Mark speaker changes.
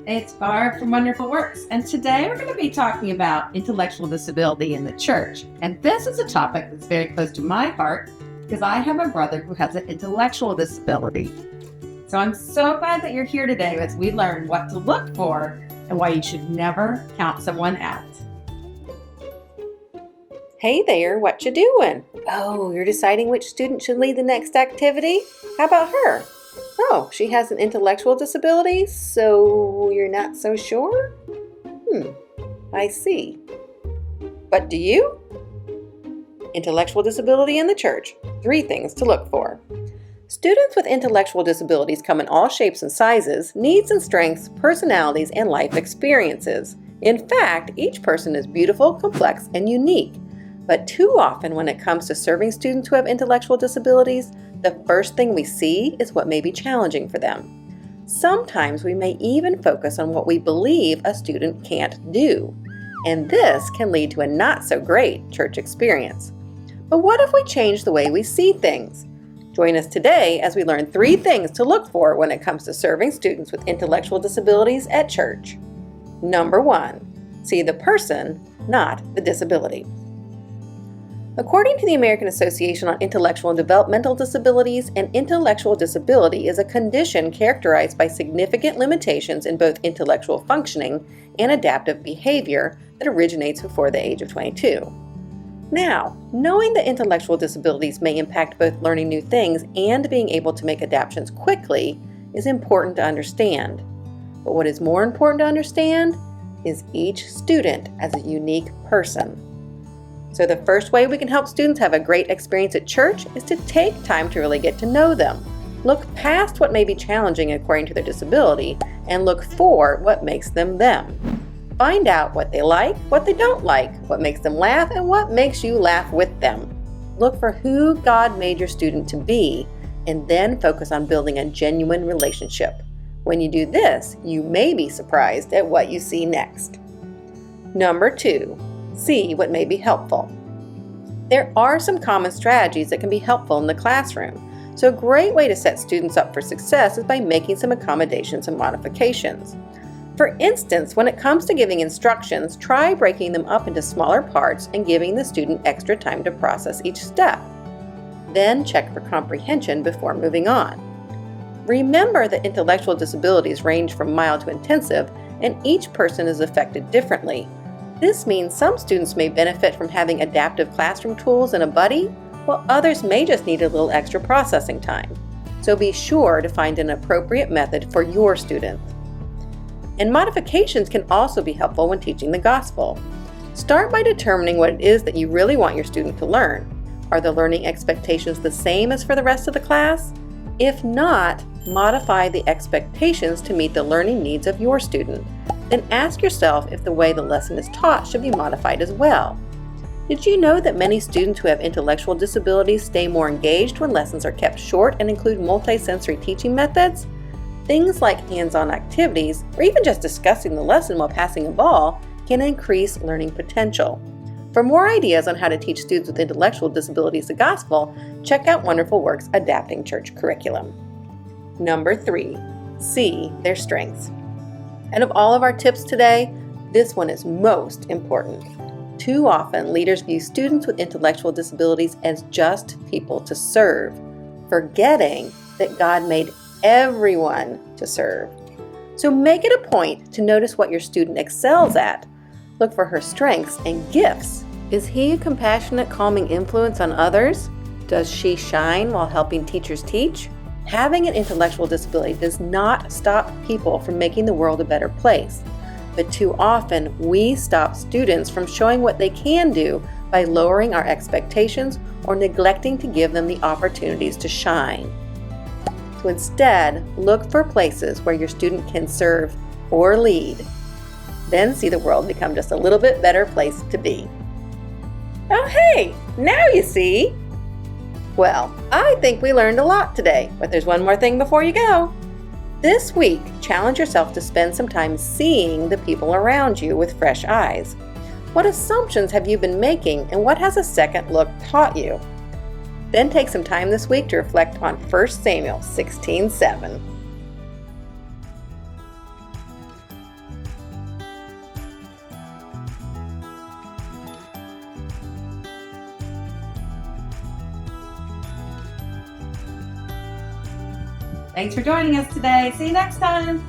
Speaker 1: It's Barb from Wonderful Works, and today we're going to be talking about intellectual disability in the church. And this is a topic that's very close to my heart because I have a brother who has an intellectual disability. So I'm so glad that you're here today as we learn what to look for and why you should never count someone out.
Speaker 2: Hey there, what you doing? Oh, you're deciding which student should lead the next activity? How about her? Oh, she has an intellectual disability, so you're not so sure? I see. But do you? Intellectual disability in the church. 3 things to look for. Students with intellectual disabilities come in all shapes and sizes, needs and strengths, personalities, and life experiences. In fact, each person is beautiful, complex, and unique. But too often when it comes to serving students who have intellectual disabilities, the first thing we see is what may be challenging for them. Sometimes we may even focus on what we believe a student can't do. And this can lead to a not so great church experience. But what if we change the way we see things? Join us today as we learn 3 things to look for when it comes to serving students with intellectual disabilities at church. Number 1, see the person, not the disability. According to the American Association on Intellectual and Developmental Disabilities, an intellectual disability is a condition characterized by significant limitations in both intellectual functioning and adaptive behavior that originates before the age of 22. Now, knowing that intellectual disabilities may impact both learning new things and being able to make adaptations quickly is important to understand. But what is more important to understand is each student as a unique person. So the first way we can help students have a great experience at church is to take time to really get to know them. Look past what may be challenging according to their disability and look for what makes them them. Find out what they like, what they don't like, what makes them laugh, and what makes you laugh with them. Look for who God made your student to be and then focus on building a genuine relationship. When you do this, you may be surprised at what you see next. Number 2. See what may be helpful. There are some common strategies that can be helpful in the classroom. So a great way to set students up for success is by making some accommodations and modifications. For instance, when it comes to giving instructions, try breaking them up into smaller parts and giving the student extra time to process each step. Then check for comprehension before moving on. Remember that intellectual disabilities range from mild to intensive, and each person is affected differently. This means some students may benefit from having adaptive classroom tools and a buddy, while others may just need a little extra processing time. So be sure to find an appropriate method for your student. And modifications can also be helpful when teaching the gospel. Start by determining what it is that you really want your student to learn. Are the learning expectations the same as for the rest of the class? If not, modify the expectations to meet the learning needs of your student. Then ask yourself if the way the lesson is taught should be modified as well. Did you know that many students who have intellectual disabilities stay more engaged when lessons are kept short and include multisensory teaching methods? Things like hands-on activities, or even just discussing the lesson while passing a ball, can increase learning potential. For more ideas on how to teach students with intellectual disabilities the gospel, check out Wonderful Works' Adapting Church Curriculum. Number 3, see their strengths. And of all of our tips today, this one is most important. Too often, leaders view students with intellectual disabilities as just people to serve, forgetting that God made everyone to serve. So make it a point to notice what your student excels at. Look for her strengths and gifts. Is he a compassionate, calming influence on others? Does she shine while helping teachers teach? Having an intellectual disability does not stop people from making the world a better place. But too often, we stop students from showing what they can do by lowering our expectations or neglecting to give them the opportunities to shine. So instead, look for places where your student can serve or lead. Then see the world become just a little bit better place to be. Oh hey, now you see! Well, I think we learned a lot today, but there's one more thing before you go. This week, challenge yourself to spend some time seeing the people around you with fresh eyes. What assumptions have you been making, and what has a second look taught you? Then take some time this week to reflect on 1 Samuel 16:7.
Speaker 1: Thanks for joining us today. See you next time.